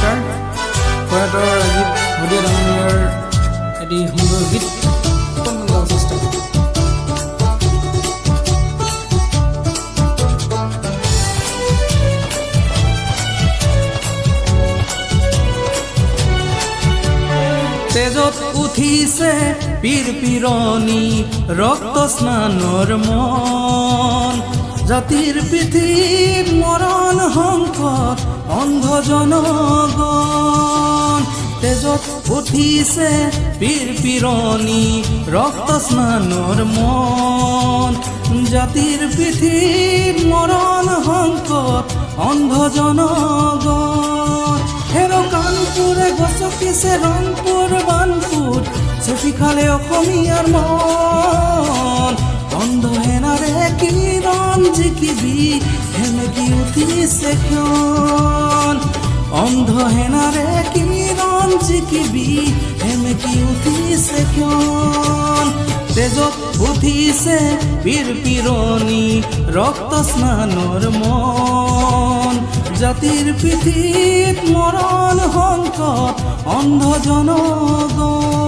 নমস্কাৰ প্ৰয়াত ৰাজীৱ ভদিয়া ডাঙৰীয়াৰ এটি সুন্দৰ গীত গাব চেষ্টা কৰিম। তেজত উঠিছে পীৰ পিৰণি ৰক্ত স্নানৰ মন, জাতিৰ পিঠিত মৰণ সংকট অন্ধ জনগণ। তেজত উঠিছে পীৰ পিৰণি ৰক্ত স্নানৰ মন, জাতিৰ পিঠিত মৰণ সংকট অন্ধ জনগণ। হেৰ কানপুৰে গচকিছে ৰংপুৰ বানপুৰ, চেপি খালে অসমীয়াৰ মন। অন্ধ হেনাৰে কিৰণ জিকিবি সেমেকি উঠিছে ক্ষণ, অন্ধ হেনাৰে কিৰণ জিকিবি সেমেকি উঠিছে ক্ষণ। তেজত উঠিছে পীৰ পিৰণি ৰক্ত স্নানৰ মন, জাতিৰ পিঠিত মৰণ সংকট অন্ধ জনগণ।